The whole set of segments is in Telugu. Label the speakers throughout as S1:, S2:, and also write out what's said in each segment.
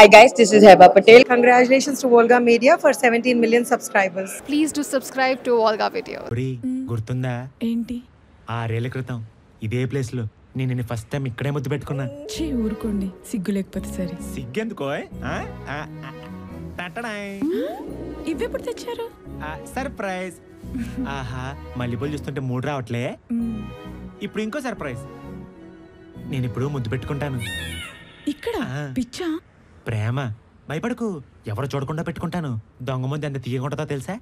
S1: Hi guys, this is Heba Patel. Congratulations to Volga Media for 17 million subscribers.
S2: Please do subscribe to Volga Video.
S3: గుర్తుందా
S4: ఏంటి
S3: 6 ఏళ్ల క్రితం ఇదే ప్లేస్ లో నేను ఫస్ట్ టైం ఇక్కడే ముద్దు పెట్టుకున్నా.
S4: ఊరుకోండి, సిగ్గు లేకపోతే సరే.
S3: సిగ్గెందుకో
S4: ఇవెప్పుడు తెచ్చారు?
S3: సర్ప్రైజ్. ఆహా, మల్లెపూలు చూస్తుంటే మూడు రావట్లే. ఇప్పుడు ఇంకో సర్ప్రైజ్. నేను ఇప్పుడు ముద్దు పెట్టుకుంటాను.
S4: ఇక్కడ పిచ్చా?
S3: ప్రేమ. భయపడకు, ఎవరు చూడకుండా పెట్టుకుంటాను. దొంగ ముద్దు ఎంత తీయకుంటుందో తెలుసా?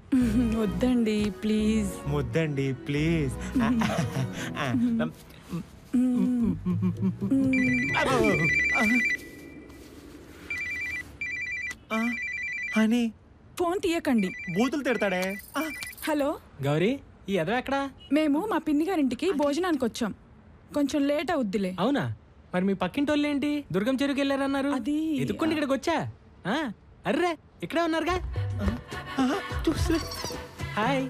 S4: వద్దండి ప్లీజ్.
S3: ముద్దండి ప్లీజ్. అని
S4: ఫోన్ తీయకండి,
S3: బూతులు తిడతాడే.
S4: హలో
S5: గౌరీ, ఈ ఎదవ ఎక్కడా?
S4: మేము మా పిన్ని గారింటికి భోజనానికి వచ్చాం, కొంచెం లేట్ అవుద్దిలే.
S5: అవునా? మరి మీ పక్కింటోళ్ళు ఏంటి దుర్గం చెరువుకి వెళ్ళారన్నారు?
S4: అది
S5: ఎదుక్కుండి ఇక్కడికి వచ్చా. అర్రే, ఇక్కడే ఉన్నారుగా. హాయ్.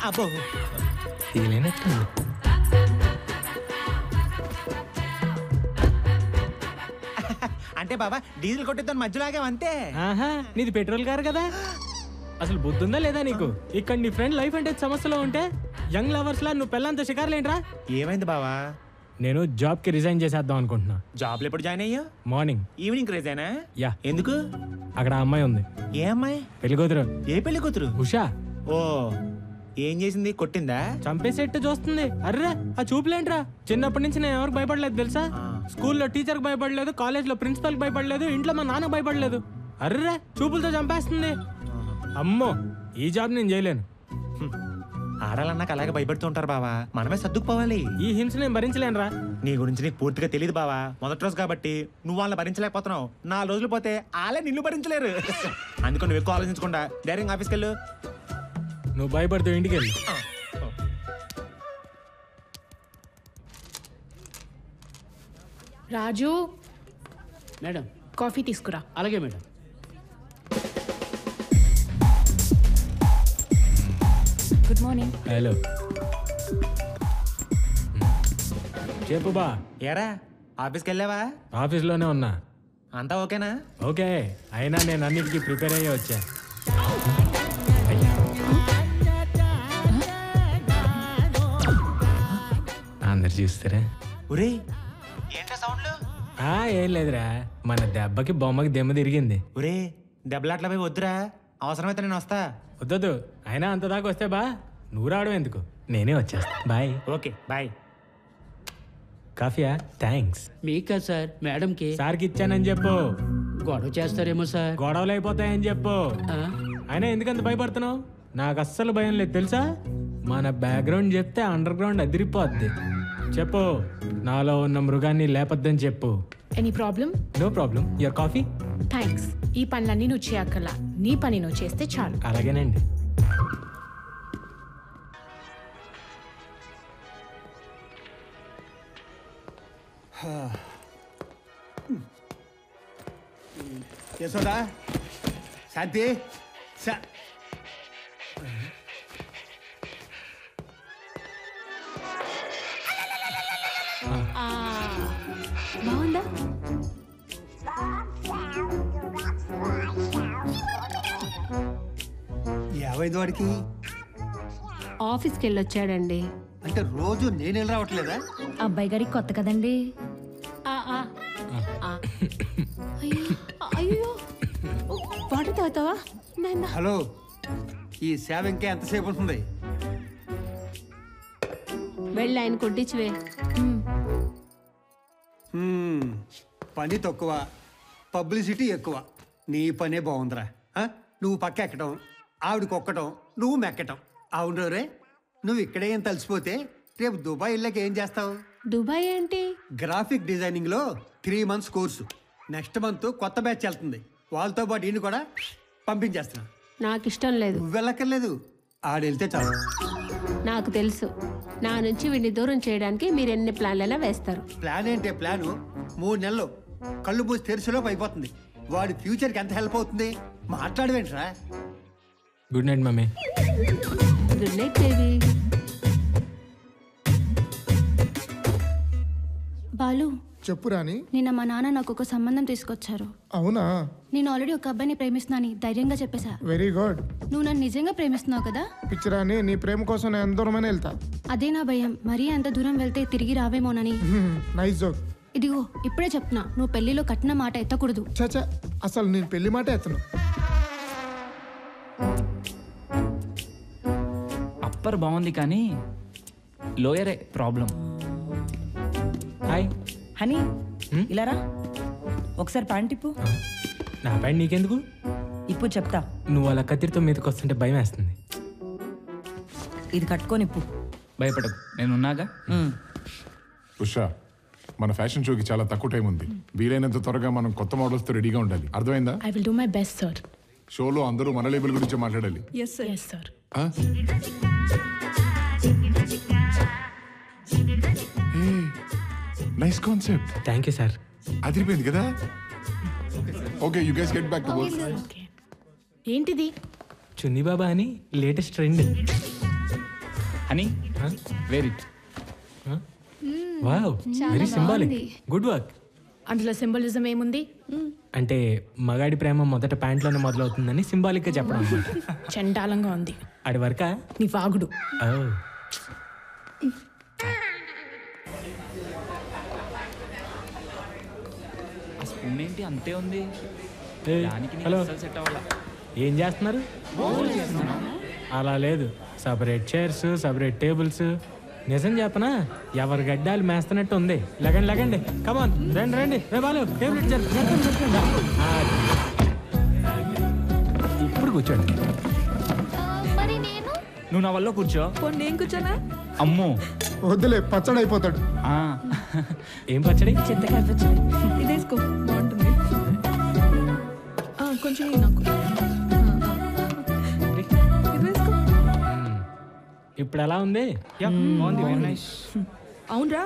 S3: అబ్బో, అంటే బాబా డీజిల్ కొట్టేద్దాం మధ్యలాగా అంతే.
S5: నీది పెట్రోల్ కారు కదా. అసలు బుద్ధుందా లేదా నీకు? ఇక్కడ నీ ఫ్రెండ్ లైఫ్ అంటే సమస్యలో ఉంటే యంగ్ లవర్స్ లా నువ్వు పెళ్ళంత షికారులేంట్రా?
S3: ఏమైంది బావా?
S5: నేను జాబ్ కి రిజైన్ చేసేద్దాం అనుకుంటున్నా.
S3: జాబ్ లో ఎప్పుడు జాయిన్ అయ్యా?
S5: మార్నింగ్.
S3: ఈవినింగ్ రిజైనా?
S5: యా.
S3: ఎందుకు?
S5: అక్కడ అమ్మాయి ఉంది.
S3: ఏ అమ్మాయి?
S5: పెళ్లి కూతురు.
S3: ఏ పెళ్లి కూతురు?
S5: ఉషా.
S3: ఓ, ఏం చేసింది? కొట్టిందా?
S5: చంపేసేట్టు చూస్తుంది. అర్రే, ఆ చూపులేంట్రా? చిన్నప్పటి నుంచి నేను ఎవరికి భయపడలేదు తెలుసా? స్కూల్లో టీచర్ కి భయపడలేదు, కాలేజ్ లో ప్రిన్సిపల్ కి భయపడలేదు, ఇంట్లో మా నాన్న భయపడలేదు. అర్రే, చూపులతో చంపేస్తుంది. అమ్మో, ఈ జాబ్ నేను చేయలేను.
S3: ఆడాలన్నాక అలాగే భయపడుతూ ఉంటారు బావా, మనమే సర్దుకుపోవాలి.
S5: ఈ హింస నేను భరించలేనురా.
S3: నీ గురించి నీకు పూర్తిగా తెలియదు బావా. మొదటి రోజు కాబట్టి నువ్వు వాళ్ళని భరించలేకపోతున్నావు. 4 రోజులు పోతే వాళ్ళే నిన్ను భరించలేరు. అందుకని నువ్వు ఎక్కువ ఆలోచించకుండా డైరెక్ట్ ఆఫీస్కి వెళ్ళు.
S5: నువ్వు భయపడుతూ ఇంటికి వెళ్ళు.
S6: రాజు
S7: మేడం,
S6: కాఫీ తీసుకురా.
S7: అలాగే మేడం.
S6: Good morning.
S5: హలో, చెప్పు బా.
S3: ఏరా, ఆఫీస్కి వెళ్ళావా?
S5: ఆఫీస్లోనే ఉన్నా.
S3: అంతా ఓకేనా?
S5: ఓకే, అయినా నేను అన్నిటికీ ప్రిపేర్ అయ్యే వచ్చా. అందరు చూస్తారా?
S3: ఒరే, ఏంటా సౌండ్లు?
S5: ఏం లేదురా, మన దెబ్బకి బొమ్మకి దెమ్మ తిరిగింది.
S3: ఒరే, దెబ్బలాట్ల పోయి వద్దురా, అవసరమైతే నేను వస్తా.
S5: వద్దొద్దు, అయినా అంత దాకా వస్తే బా. నువ్వు రావడం ఎందుకు, నేనే వచ్చేస్తా. బాయ్.
S3: Okay bye.
S5: కాఫీయా? థ్యాంక్స్.
S7: మీకు కదా సార్, మేడంకి.
S5: సార్కి ఇచ్చానని చెప్పు.
S7: గొడవ చేస్తారేమో సార్.
S5: గొడవలు అయిపోతాయని చెప్పు. అయినా ఎందుకంత భయపడుతున్నావు? నాకు అస్సలు భయం లేదు తెలుసా. మన బ్యాక్గ్రౌండ్ చెప్తే అండర్ గ్రౌండ్ అదిరిపోద్ది. చెప్పు, నాలో ఉన్న మృగాన్ని లేపొద్దని చెప్పు.
S6: Any problem?
S5: No problem. Your coffee?
S6: Thanks. ఈ పనులన్నీ నువ్వు చేయక్కర్లా, నీ పని నువ్వు చేస్తే చాలు.
S5: అలాగేనండి.
S8: యశోదా, శాంతి,
S6: బాగుందా?
S8: ఏమైంది వాడికి?
S9: ఆఫీస్కి వెళ్ళొచ్చాడండి.
S8: అంటే రోజు నేను వెళ్ళి రావట్లేదా?
S9: అబ్బాయి గారికి కొత్త కదండి.
S6: అయ్యో, వాటర్ తాగుతావా?
S8: హలో, ఈ సేవ ఇంకా ఎంతసేపు ఉంటుంది?
S9: వెళ్ళి ఆయన కొట్టించువే.
S8: పని తక్కువ, పబ్లిసిటీ ఎక్కువ. నీ పనే బాగుందిరా. నువ్వు పక్క ఎక్కడం, ఆవిడ కొక్కటం, నువ్వు మెక్కటం. అవును రే, నువ్వు ఇక్కడే ఏం తలిసిపోతే రేపు దుబాయ్ వెళ్ళాక ఏం చేస్తావు?
S9: దుబాయ్ ఏంటి?
S8: గ్రాఫిక్ డిజైనింగ్ లో 3 months కోర్సు. నెక్స్ట్ మంత్ కొత్త బ్యాచ్ వెళ్తుంది. వాళ్ళతో పాటు ఈయన కూడా పంపించేస్తున్నా.
S9: నాకు ఇష్టం లేదు.
S8: నువ్వు వెళ్ళక్కర్లేదు, ఆడెళ్తే చాలు.
S9: నాకు తెలుసు, నా నుంచి వీడిని దూరం చేయడానికి మీరు ఎన్ని ప్లాన్లైనా వేస్తారు.
S8: ప్లాన్ ఏంటే ప్లాను? 3 నెలలు కళ్ళు మూసి తెరిచేలోపు అయిపోతుంది. వాడి ఫ్యూచర్కి ఎంత హెల్ప్ అవుతుంది? మాట్లాడవేంట్రా?
S5: Good night mummy.
S9: Good night baby.
S10: Balu, చెప్పు రాణి.
S11: నిన్న మా నాన్న నాకు ఒక సంబంధం తీసుకొచ్చారు.
S10: అవునా?
S11: నేను ఆల్రెడీ ఒక అబ్బాయిని ప్రేమిస్తున్నాని ధైర్యంగా చెప్పేశా.
S10: Very good.
S11: నువ్వు నన్ను నిజంగా ప్రేమిస్తున్నావు కదా?
S10: పిచ్చిరాని, నీ ప్రేమ కోసం నేను ఎంత దూరమైనా వెళ్తా.
S11: అదే నా భయం, మరీ అంత దూరం వెళ్తే తిరిగి రావేమోనని.
S10: Nice joke.
S11: ఇదిగో ఇప్పుడే చెప్తున్నా, నువ్వు పెళ్లిలో కట్టిన మాట ఎత్తకూడదు.
S10: చచ్చా, అసలు నేను పెళ్లి మాట ఎత్తను.
S12: అప్పర్ బాగుంది కానీ లోయరే ప్రాబ్లం.
S5: హాయ్
S13: హనీ, ఇలా రా ఒకసారి ప్యాంట్ ఇప్పు.
S5: నా ప్యాంట్ నీకెందుకు?
S13: ఇప్పు చెప్తా.
S5: నువ్వు అలా కత్తిరితో మీదకి వస్తుంటే భయం వేస్తుంది.
S13: ఇది కట్టుకొని ఇప్పు.
S12: భయపడకు, నేనున్నాగా.
S14: ఉషా, మన ఫ్యాషన్ షోకి చాలా తక్కువ టైం ఉంది. వీలైనంత త్వరగా మనం కొత్త మోడల్స్తో రెడీగా ఉండాలి. అర్థమైందా?
S6: I will do my best sir.
S14: షోలో అందరూ మన లేబుల్ గురించి మాట్లాడాలి.
S6: Yes sir.
S14: Nice concept.
S5: Thank you sir.
S14: అదిరిపోయింది కదా. Okay, you guys get back to work.
S6: ఏంటిది?
S5: చున్నీ బాబా అని latest trend.
S12: Honey, wear it.
S5: Wow, very symbolic. Good work.
S6: అందులో సింబలిజం ఏముంది?
S5: అంటే మగాడి ప్రేమ మొదట ప్యాంట్లోనే మొదలవుతుందని సింబాలిక్ గా చెప్పడం.
S6: చండాలంగా ఉంది.
S5: అది వరకా?
S6: నీ వాగుడు.
S12: స్పూన్ ఏంటి అంతే ఉంది?
S5: హలో, ఏం చేస్తున్నారు? అలా లేదు, సపరేట్ చైర్స్, సపరేట్ టేబుల్స్. నిజం చెప్పనా, ఎవరి గడ్డాలు మేస్తున్నట్టు ఉంది. లగండి లగండి, కమాన్, రండి రండి. బాలు టేబుల్ ఇప్పుడు కూర్చోండి.
S12: నువ్వు నా వల్ల కూర్చో.
S4: నేను కూర్చోనా?
S12: అమ్మో
S10: వద్దులే, పచ్చడి అయిపోతాడు.
S5: ఏం పచ్చడి?
S4: చింతకాయ పచ్చడి. ఇదేసుకో, బాగుంటుంది. కొంచెం నాకు
S5: ఇప్పుడు ఎలా ఉంది?
S4: అవునరా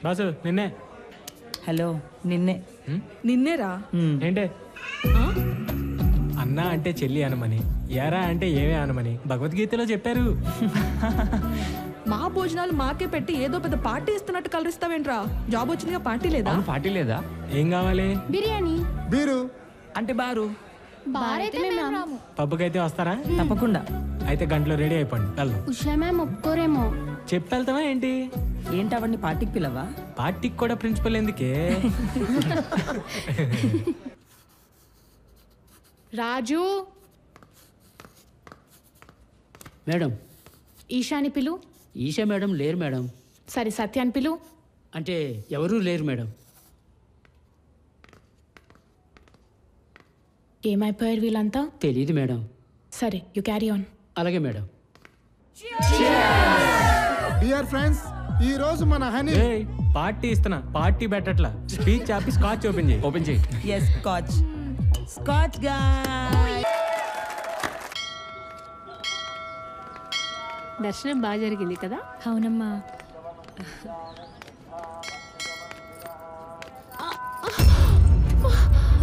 S5: బాసు, నిన్నే.
S13: హలో,
S4: నిన్నేరా?
S5: ఏంటే? అన్నా అంటే చెల్లి అనమని, ఏరా అంటే ఏమే అనమని భగవద్గీతలో చెప్పారు.
S4: మా భోజనాలు మాకే పెట్టి ఏదో పెద్ద పార్టీ ఇస్తున్నట్టు కలరిస్తావేంట్రా? జాబ్ వచ్చిందిగా, పార్టీ లేదా?
S12: పార్టీ లేదా?
S5: ఏం కావాలి?
S11: బిర్యానీ.
S10: బీరు
S12: అంటే బారు.
S5: పబ్బుకైతే వస్తారా?
S13: తప్పకుండా.
S5: అయితే గంటలో రెడీ అయిపోండి, వెళ్దాం.
S11: ఉషా మ్యామ్ ఒప్పుకోరేమో.
S5: చెప్పెళ్తావా ఏంటి?
S13: ఏంటవన్నీ పార్టీకి పిల్లవా?
S5: పార్టీకి కూడా ప్రిన్సిపల్ ఎందుకే?
S6: రాజు.
S7: మేడం.
S6: ఈశాని పిలు.
S7: ఈశా మేడం లేరు మేడం.
S6: సరే, సత్యాన్ని పిలు.
S7: అంటే ఎవరూ లేరు మేడం.
S6: ఏమైపోయారు వీళ్ళంతా?
S7: తెలీదు మేడం.
S6: సరే, యు క్యారీ ఆన్.
S7: అలాగే మేడం.
S10: డియర్ ఫ్రెండ్స్, ఈ రోజు మన హనీ
S5: పార్టీ ఇస్తున్నా, పార్టీ పెట్టట్లా. స్పీచ్ ఆపి స్కాచ్ ఓపెన్ చేయి.
S12: ఓపెన్ చేయి.
S13: Yes, scotch. స్కాచ్ గా.
S9: దర్శనం బాగా జరిగింది కదా?
S11: అవునమ్మా.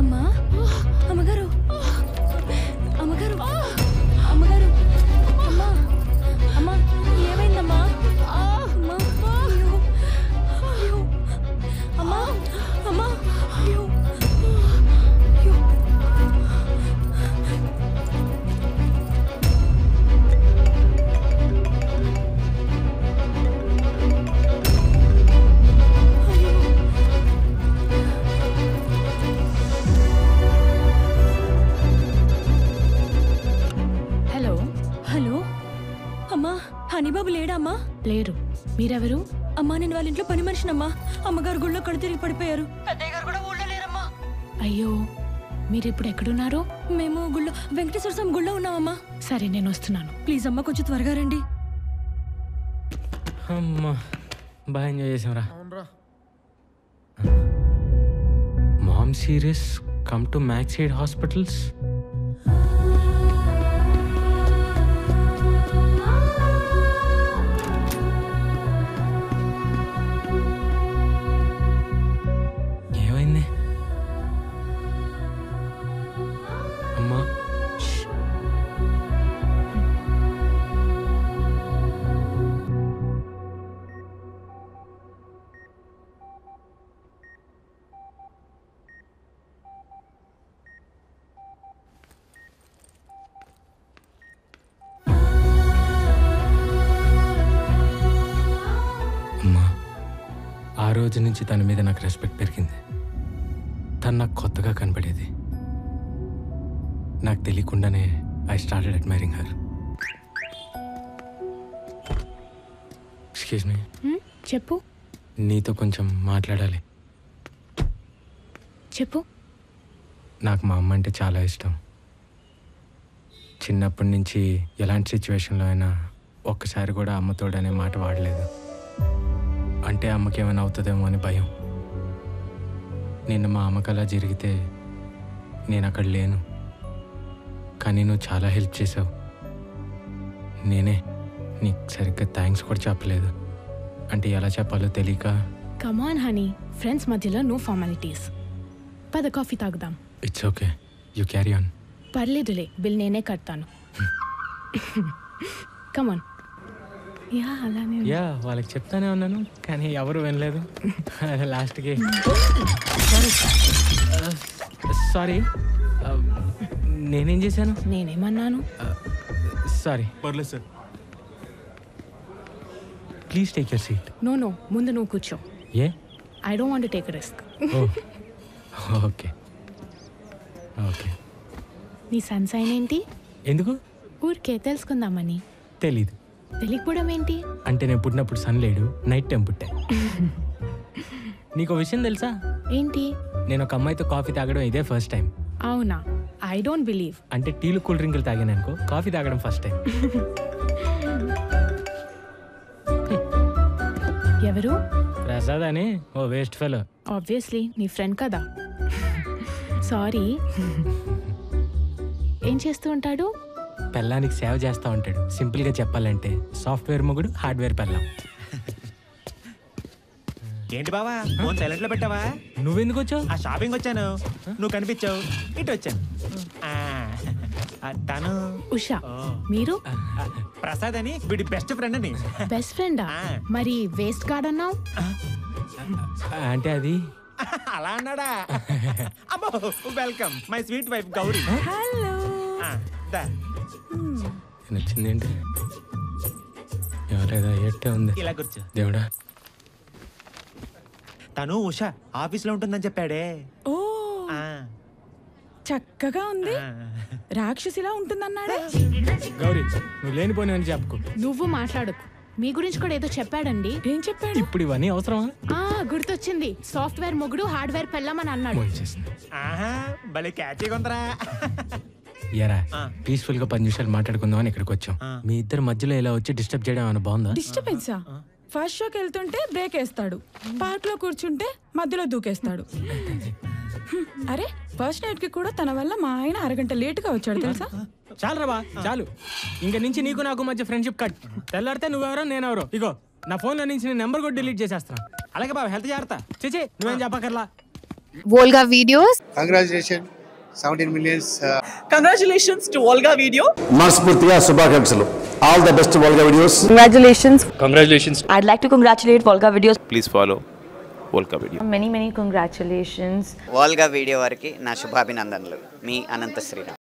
S11: అమ్మా, అమ్మగారు, అమ్మగారు, అమ్మగారు, అమ్మా, అమ్మా, ఏమైందమ్మా? అమ్మా, అయ్యో, అయ్యో, అమ్మా, అమ్మా, అయ్యో, అయ్యో.
S6: హలో.
S11: హలో అమ్మా, హనీబాబు లేడా అమ్మా?
S6: లేరు. మీరెవరు?
S11: అమ్మా, నేను వాళ్ళ ఇంట్లో పని మనిషినమ్మా. అమ్మగారు గుళ్ళో కడు తిరిగి పడిపోయారు.
S6: అయ్యో, మీరిప్పుడు ఎక్కడున్నారు?
S11: మేము గుళ్ళో, వెంకటేశ్వర స్వామి గుళ్ళో ఉన్నామమ్మా.
S6: సరే, నేను వస్తున్నాను.
S11: ప్లీజ్ అమ్మా, కొంచెం త్వరగా రండి.
S5: అమ్మా, బాగా ఎంజాయ్ చేసాంరా. Mom serious, come to Max aid hospitals. ఏమైంది అమ్మా? రోజు నుంచి తన మీద నాకు రెస్పెక్ట్ పెరిగింది. తను నాకు కొత్తగా కనపడేది. నాకు తెలియకుండానే I started admiring her. Excuse me.
S6: చెప్పు.
S5: నీతో కొంచెం మాట్లాడాలి.
S6: చెప్పు.
S5: నాకు మా అమ్మ అంటే చాలా ఇష్టం. చిన్నప్పటి నుంచి ఎలాంటి సిచ్యువేషన్లో అయినా ఒక్కసారి కూడా అమ్మతోడనే మాట వాడలేదు. అంటే అమ్మకి ఏమైనా అవుతుందేమో అని భయం. నిన్న మా అమ్మకి అలా జరిగితే నేను అక్కడ లేను, కానీ నువ్వు చాలా హెల్ప్ చేసావు. నేనే నీకు సరిగ్గా థ్యాంక్స్ కూడా చెప్పలేదు. అంటే ఎలా చెప్పాలో తెలియక.
S6: కమాన్ హనీ, ఫ్రెండ్స్ మధ్యలో నో ఫార్మాలిటీస్. పద కాఫీ తాగుదాం.
S5: It's okay, you carry on.
S6: పర్లేదులే, బిల్ నేనే కడతాను. కమాన్. యా అలానే.
S5: యా వాళ్ళకి చెప్తానే ఉన్నాను, కానీ ఎవరు వినలేదు. లాస్ట్కి సారీ. నేనేం చేశాను?
S6: నేనేమన్నాను?
S5: సారీ. పర్లేదు sir. Please take your seat.
S6: No, ముందు నువ్వు కూర్చో.
S5: ఏ?
S6: I don't want to take risk.
S5: Okay okay.
S6: నీ సన్ సైన్ ఏంటి?
S5: ఎందుకు?
S6: ఊరికే తెలుసుకుందామని.
S5: తెలీదు.
S6: తెలియకపోవడం ఏంటి?
S5: అంటే నేను పుట్టినప్పుడు సన్ లేడు, నైట్ టైం పుట్టా. నీకు విషయం తెలుసా?
S6: ఏంటి?
S5: నేను ఒక అమ్మాయితో కాఫీ తాగడం ఇదే ఫస్ట్ టైం.
S6: అవునా? I don't believe.
S5: అంటే టీలు కూల్ డ్రింకులు తాగాను అనుకో, కాఫీ తాగడం ఫస్ట్ టైం.
S6: ఎవరు?
S5: ప్రసాద్ అని ఓ వేస్ట్ ఫెలో.
S6: ఆబ్వియస్లీ నీ ఫ్రెండ్ కదా. సారీ. ఏం చేస్తూ ఉంటాడు?
S5: పెళ్ళానికి సేవ చేస్తూ ఉంటాడు. సింపుల్గా చెప్పాలంటే సాఫ్ట్వేర్ మొగుడు, హార్డ్వేర్ పెళ్ళాం.
S3: ఏంటి బావా ఫోన్ సైలెంట్ లో పెట్టావా?
S5: నువ్వెందుకు వచ్చావు?
S3: ఆ షాపింగ్ వచ్చాను, నువ్వు కనిపించావు, ఇటు వచ్చాను. తను
S6: ఉషా. మీరు?
S3: ప్రసాద్ అని వీడి బెస్ట్ ఫ్రెండ్ అని.
S6: బెస్ట్ ఫ్రెండా? మరి వేస్ట్ కార్డ్ అన్నావు.
S5: అంటే అది
S3: అలా అన్నాడా? అమ్మో, welcome my sweet wife Gauri.
S4: Hello.
S5: నచ్చిందేంటి? ఎవరేదా ఏటే ఉంది.
S3: ఇలా కూర్చో.
S5: దేవుడా.
S3: తను ఉషా ఆఫీస్ లో ఉంటుందని చెప్పాడే.
S4: ఓ చక్కగా ఉంది. రాక్షసిలా ఉంటుందన్నాడే.
S5: గౌరీ, నువ్వు లేనిపోయిన అని చెప్పుకో.
S6: నువ్వు మాట్లాడుకు. మీ గురించి కూడా ఏదో చెప్పాడండి.
S4: ఏం చెప్పాడు?
S5: ఇప్పుడు ఇవన్నీ అవసరమా?
S6: గుర్తొచ్చింది. సాఫ్ట్వేర్ మొగుడు, హార్డ్వేర్ పెళ్ళమని అన్నాడు.
S3: భలే క్యాచీగా ఉందరా.
S5: ఎరా పీస్ఫుల్ గా 10 నిమిషాలు మాట్లాడుకుందాం అని ఇక్కడికి వచ్చాం. మీ ఇద్దరు మధ్యలో ఇలా వచ్చి డిస్టర్బ్ చేయడం ఏమైనా బాగుందా?
S4: డిస్టర్బెన్సా? ఫస్ట్ షోకి వెళ్తుంటే బ్రేక్ వేస్తాడు, పార్క్ లో కూర్చుంటే మధ్యలో దూకేస్తాడు. అరే ఫస్ట్ నైట్ కి కూడా తన వల్ల మా ఆయన అరగంట లేట్ గా వచ్చాడు తెలుసా?
S5: చాలు రా, చాలు. ఇంక నుంచి నీకు నాకు మధ్య ఫ్రెండ్షిప్ కట్. తెల్లారితే నువ్వెవరో నేనెవరో. ఇగో నా ఫోన్ లో నుంచి నేను నెంబర్ కూడా డిలీట్ చేసేస్తాను. అలాగే బాబు, హెల్త్ జాగ్రత్త. చేచే నువ్వేం చెప్పకర్లా.
S2: Volga Videos.
S15: Congratulations, 17 millions.
S16: Congratulations to Volga Video.
S17: మనస్ఫూర్తిగా శుభాకాంక్షలు. All the best Volga Videos.
S16: Congratulations.
S18: I'd like to congratulate Volga Videos.
S16: Please follow Volga Video.
S18: Many congratulations.
S19: Volga Video వారికి నా శుభాభినందనలు. మీ అనంత శ్రీరామ్.